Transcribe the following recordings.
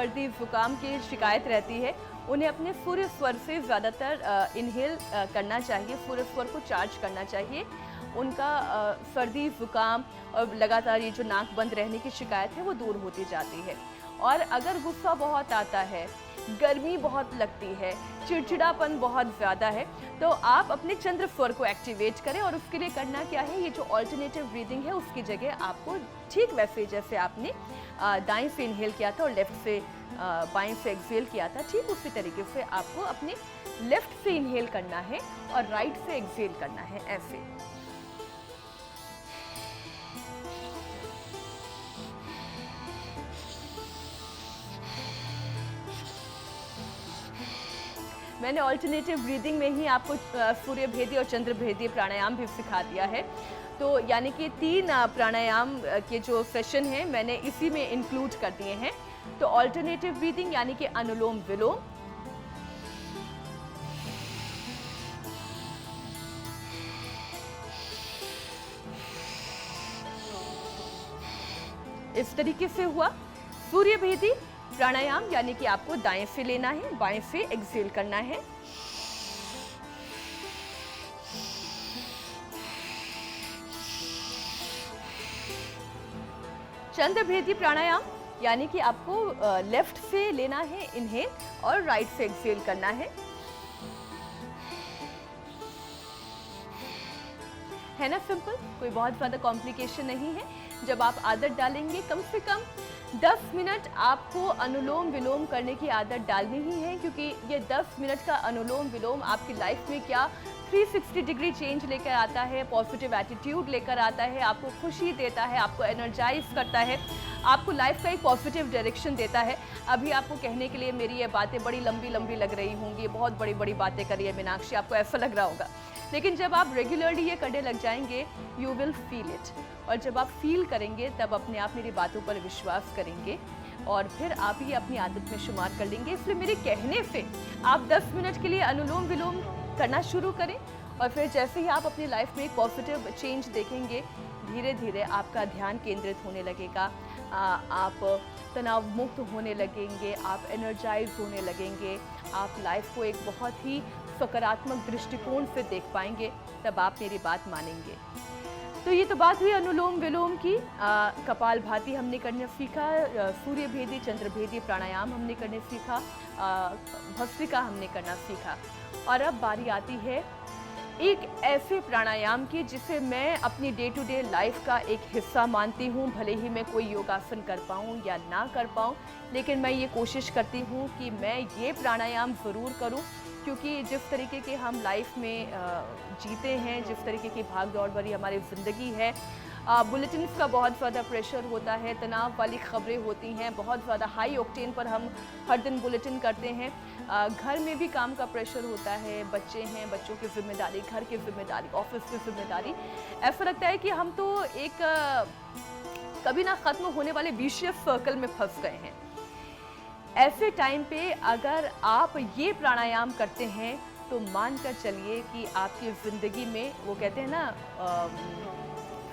सर्दी जुकाम की शिकायत रहती है, उन्हें अपने पूरे स्वर से ज़्यादातर इनहेल करना चाहिए, पूरे स्वर को चार्ज करना चाहिए। उनका सर्दी जुकाम और लगातार ये जो नाक बंद रहने की शिकायत है वो दूर होती जाती है। और अगर गुस्सा बहुत आता है, गर्मी बहुत लगती है, चिड़चिड़ापन बहुत ज़्यादा है, तो आप अपने चंद्र स्वर को एक्टिवेट करें। और उसके लिए करना क्या है, ये जो ऑल्टरनेटिव ब्रीदिंग है उसकी जगह आपको ठीक वैसे जैसे आपने दाएं से इनहेल किया था और लेफ्ट से बाएं से एक्सहेल किया था, ठीक उसी तरीके से आपको अपने लेफ्ट से इनहेल करना है और राइट से एक्सहेल करना है, ऐसे। मैंने ऑल्टरनेटिव ब्रीदिंग में ही आपको सूर्य भेदी और चंद्र भेदी प्राणायाम भी सिखा दिया है। तो यानी कि 3 प्राणायाम के जो सेशन हैं मैंने इसी में इंक्लूड कर दिए हैं। तो ऑल्टरनेटिव ब्रीदिंग यानी कि अनुलोम विलोम, इस तरीके से हुआ। सूर्य भेदी प्राणायाम यानी कि आपको दाएं से लेना है, बाएं से एक्सहेल करना है। चंद्र भेदी प्राणायाम यानी कि आपको लेफ्ट से लेना है इनहेल और राइट से एक्सहेल करना है ना सिंपल, कोई बहुत ज़्यादा कॉम्प्लिकेशन नहीं है। जब आप आदत डालेंगे, कम से कम 10 मिनट आपको अनुलोम विलोम करने की आदत डालनी ही है, क्योंकि ये 10 मिनट का अनुलोम विलोम आपकी लाइफ में क्या 360 डिग्री चेंज लेकर आता है, पॉजिटिव एटीट्यूड लेकर आता है, आपको खुशी देता है, आपको एनर्जाइज करता है, आपको लाइफ का एक पॉजिटिव डायरेक्शन देता है। अभी आपको कहने के लिए मेरी ये बातें बड़ी लंबी लंबी लग रही होंगी, बहुत बड़ी बड़ी बातें करी है मीनाक्षी, आपको ऐसा लग रहा होगा, लेकिन जब आप रेगुलरली ये करने लग जाएंगे, यू विल फील इट। और जब आप फील करेंगे तब अपने आप मेरी बातों पर विश्वास करेंगे और फिर आप ये अपनी आदत में शुमार कर लेंगे। इसलिए मेरे कहने से आप 10 मिनट के लिए अनुलोम विलोम करना शुरू करें और फिर जैसे ही आप अपनी लाइफ में एक पॉजिटिव चेंज देखेंगे, धीरे धीरे आपका ध्यान केंद्रित होने लगेगा, आप तनाव मुक्त होने लगेंगे, आप एनर्जाइज होने लगेंगे, आप लाइफ को एक बहुत ही सकारात्मक दृष्टिकोण से देख पाएंगे, तब आप मेरी बात मानेंगे। तो ये तो बात हुई अनुलोम विलोम की। कपाल भाती हमने करना सीखा, सूर्य भेदी चंद्र भेदी प्राणायाम हमने करने सीखा, भस्त्रिका हमने करना सीखा। और अब बारी आती है एक ऐसे प्राणायाम की जिसे मैं अपनी डे टू डे लाइफ का एक हिस्सा मानती हूँ। भले ही मैं कोई योगासन कर पाऊँ या ना कर पाऊँ, लेकिन मैं ये कोशिश करती हूँ कि मैं ये प्राणायाम ज़रूर करूँ, क्योंकि जिस तरीके के हम लाइफ में जीते हैं, जिस तरीके की भाग दौड़ भरी हमारी ज़िंदगी है, बुलेटिन्स का बहुत ज़्यादा प्रेशर होता है, तनाव वाली खबरें होती हैं, बहुत ज़्यादा हाई ऑक्टेन पर हम हर दिन बुलेटिन करते हैं, घर में भी काम का प्रेशर होता है, बच्चे हैं, बच्चों की जिम्मेदारी, घर की जिम्मेदारी, ऑफिस की जिम्मेदारी, ऐसा लगता है कि हम तो एक कभी ना ख़त्म होने वाले विशियस सर्कल में फंस गए हैं। ऐसे टाइम पे अगर आप ये प्राणायाम करते हैं तो मान कर चलिए कि आपकी ज़िंदगी में, वो कहते हैं ना,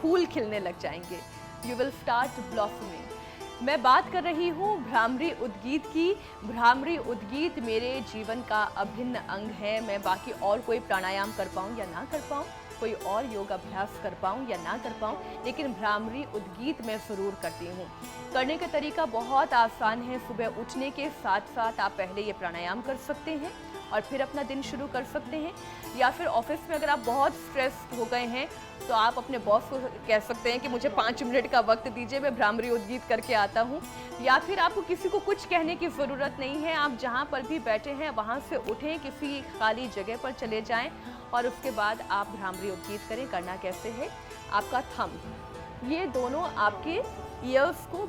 फूल खिलने लग जाएंगे, यू विल स्टार्ट ब्लॉसमिंग। मैं बात कर रही हूँ भ्रामरी उद्गीत की। भ्रामरी उद्गीत मेरे जीवन का अभिन्न अंग है। मैं बाकी और कोई प्राणायाम कर पाऊँ या ना कर पाऊँ, कोई और योग अभ्यास कर पाऊँ या ना कर पाऊँ, लेकिन भ्रामरी उद्गीत मैं ज़रूर करती हूँ। करने का तरीका बहुत आसान है। सुबह उठने के साथ साथ आप पहले ये प्राणायाम कर सकते हैं और फिर अपना दिन शुरू कर सकते हैं, या फिर ऑफिस में अगर आप बहुत स्ट्रेस्ड हो गए हैं तो आप अपने बॉस को कह सकते हैं कि मुझे 5 मिनट का वक्त दीजिए, मैं भ्रामरी उद्गीत करके आता हूँ। या फिर आपको किसी को कुछ कहने की ज़रूरत नहीं है, आप जहाँ पर भी बैठे हैं वहाँ से उठें, किसी खाली जगह पर चले जाएं और उसके बाद आप भ्रामरी उद्गीत करें। करना कैसे है, आपका थंब ये दोनों आपके ईयर्स को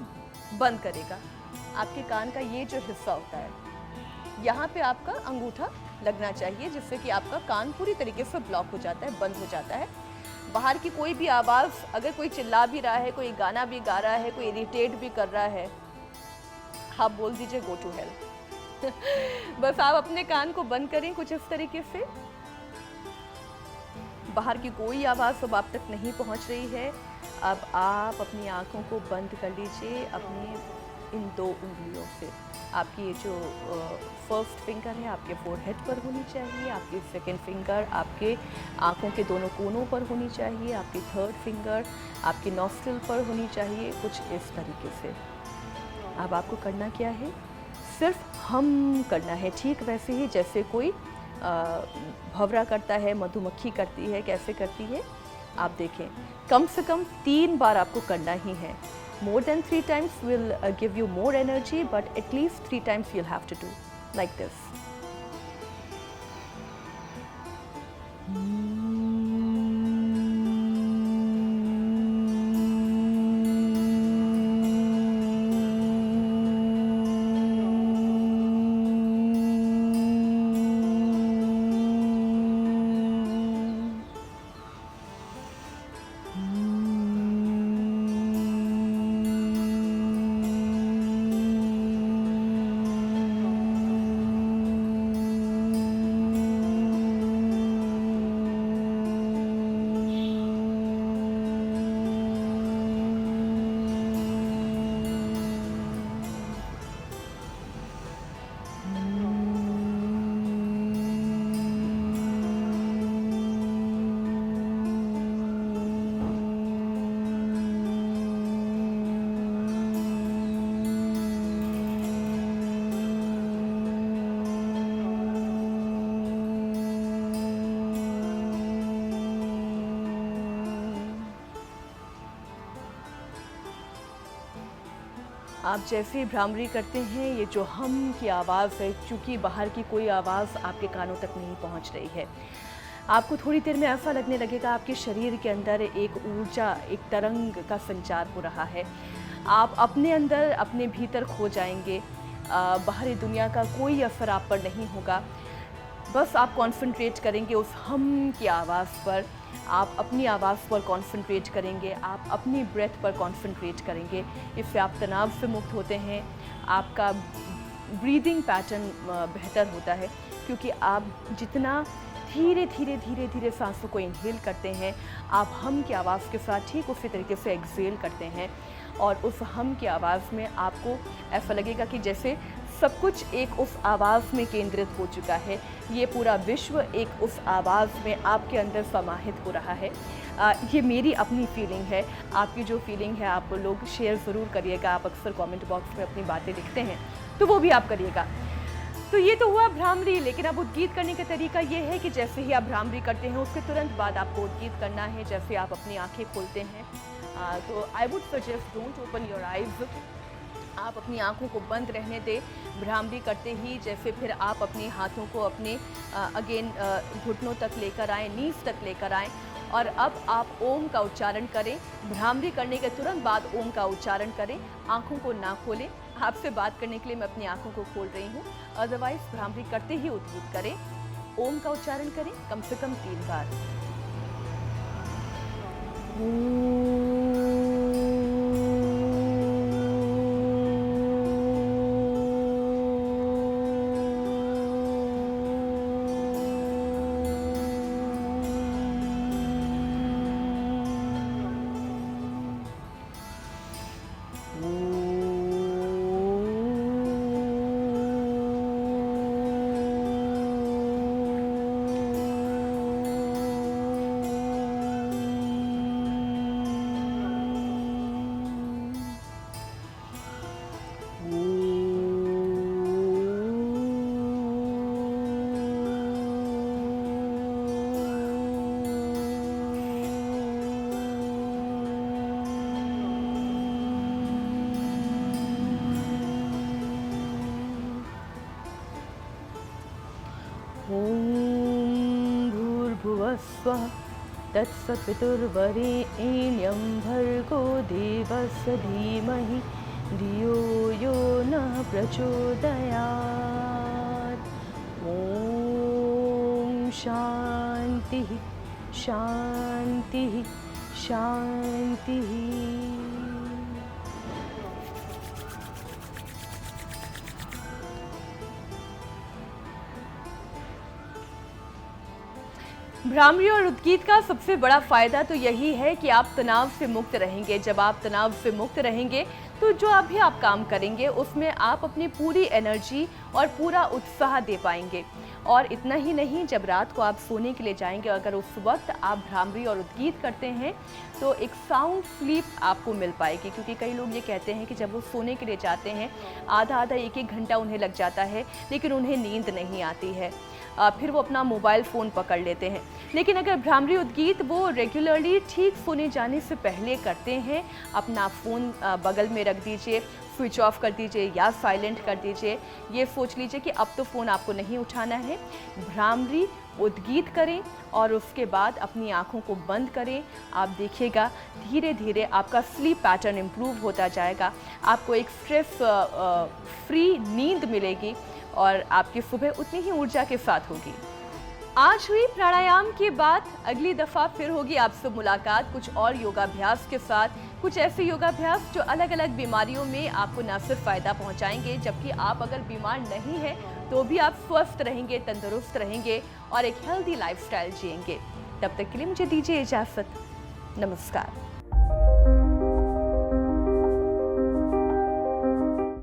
बंद करेगा, आपके कान का ये जो हिस्सा होता है यहाँ पे आपका अंगूठा लगना चाहिए, जिससे कि आपका कान पूरी तरीके से ब्लॉक हो जाता है, बंद हो जाता है। बाहर की कोई भी आवाज़, अगर कोई चिल्ला भी रहा है, कोई गाना भी गा रहा है, कोई इरिटेट भी कर रहा है, आप बोल दीजिए गो टू हेल। बस आप अपने कान को बंद करें कुछ इस तरीके से। बाहर की कोई आवाज़ अब आप तक नहीं पहुंच रही है। अब आप अपनी आंखों को बंद कर लीजिए, अपनी इन 2 उंगलियों से। आपकी ये जो फर्स्ट फिंगर है आपके फोरहेड पर होनी चाहिए, आपकी सेकंड फिंगर आपके आँखों के दोनों कोनों पर होनी चाहिए, आपकी थर्ड फिंगर आपकी नॉस्ट्रिल पर होनी चाहिए, कुछ इस तरीके से। अब आपको करना क्या है, सिर्फ हम करना है, ठीक वैसे ही जैसे कोई भंवरा करता है, मधुमक्खी करती है, कैसे करती है आप देखें। कम से कम 3 बार आपको करना ही है। More than 3 times will give you more energy, but at least 3 times you'll have to do like this. आप जैसे ही भ्रामरी करते हैं, ये जो हम की आवाज़ है, चूँकि बाहर की कोई आवाज़ आपके कानों तक नहीं पहुँच रही है, आपको थोड़ी देर में ऐसा लगने लगेगा आपके शरीर के अंदर एक ऊर्जा, एक तरंग का संचार हो रहा है। आप अपने अंदर, अपने भीतर खो जाएंगे। बाहरी दुनिया का कोई असर आप पर नहीं होगा। बस आप कॉन्सेंट्रेट करेंगे उस हम की आवाज़ पर, आप अपनी आवाज़ पर कॉन्सेंट्रेट करेंगे, आप अपनी ब्रेथ पर कॉन्सेंट्रेट करेंगे। इससे आप तनाव से मुक्त होते हैं, आपका ब्रीदिंग पैटर्न बेहतर होता है, क्योंकि आप जितना धीरे धीरे धीरे धीरे सांसों को इनहेल करते हैं, आप हम की आवाज़ के साथ ठीक उसी तरीके से एक्सहेल करते हैं। और उस हम की आवाज़ में आपको ऐसा लगेगा कि जैसे सब कुछ एक उस आवाज़ में केंद्रित हो चुका है। ये पूरा विश्व एक उस आवाज़ में आपके अंदर समाहित हो रहा है। ये मेरी अपनी फीलिंग है। आपकी जो फीलिंग है आप लोग शेयर ज़रूर करिएगा। आप अक्सर कमेंट बॉक्स में अपनी बातें लिखते हैं, तो वो भी आप करिएगा। तो ये तो हुआ भ्रामरी, लेकिन अब उद्गीत करने का तरीका ये है कि जैसे ही आप भ्रामरी करते हैं उसके तुरंत बाद आपको उद्गीत करना है। जैसे आप अपनी आंखें खोलते हैं, तो I would suggest don't open your eyes. आप अपनी आंखों को बंद रहने दें भ्रामरी करते ही। जैसे फिर आप अपने हाथों को अपने अगेन घुटनों तक लेकर आएँ, नीज तक लेकर आएँ, और अब आप ओम का उच्चारण करें। भ्रामरी करने के तुरंत बाद ओम का उच्चारण करें, आंखों को ना खोलें। आपसे बात करने के लिए मैं अपनी आंखों को खोल रही हूँ, अदरवाइज भ्रामरी करते ही उद्गीत करें। ओम का उच्चारण करें कम से कम 3 बार। ॐ भूर्भुवस्वः तत्सवितुर्वरेण्यं भर्गो देवस्य धीमहि धियो यो नः प्रचोदयात्। ॐ शान्तिः शान्तिः शान्तिः। भ्रामरी और उद्गीत का सबसे बड़ा फ़ायदा तो यही है कि आप तनाव से मुक्त रहेंगे। जब आप तनाव से मुक्त रहेंगे तो जो अभी आप काम करेंगे उसमें आप अपनी पूरी एनर्जी और पूरा उत्साह दे पाएंगे। और इतना ही नहीं, जब रात को आप सोने के लिए जाएंगे, अगर उस वक्त आप भ्रामरी और उद्गीत करते हैं तो एक साउंड स्लीप आपको मिल पाएगी। क्योंकि कई लोग ये कहते हैं कि जब वो सोने के लिए जाते हैं आधा आधा एक एक घंटा उन्हें लग जाता है लेकिन उन्हें नींद नहीं आती है, फिर वो अपना मोबाइल फ़ोन पकड़ लेते हैं। लेकिन अगर भ्रामरी उद्गीत वो रेगुलरली ठीक सोने जाने से पहले करते हैं, अपना फ़ोन बगल में रख दीजिए, स्विच ऑफ कर दीजिए या साइलेंट कर दीजिए। ये सोच लीजिए कि अब तो फ़ोन आपको नहीं उठाना है। भ्रामरी उद्गीत करें और उसके बाद अपनी आँखों को बंद करें। आप देखिएगा धीरे धीरे आपका स्लीप पैटर्न इम्प्रूव होता जाएगा। आपको एक स्ट्रेस फ्री नींद मिलेगी और आपकी सुबह उतनी ही ऊर्जा के साथ होगी। आज हुई प्राणायाम के बाद अगली दफ़ा फिर होगी आपसे मुलाकात कुछ और योगाभ्यास के साथ, कुछ ऐसे योगाभ्यास जो अलग अलग बीमारियों में आपको न सिर्फ फ़ायदा पहुंचाएंगे, जबकि आप अगर बीमार नहीं हैं तो भी आप स्वस्थ रहेंगे, तंदुरुस्त रहेंगे और एक हेल्दी लाइफस्टाइल जिएंगे। तब तक के लिए मुझे दीजिए इजाज़त। नमस्कार।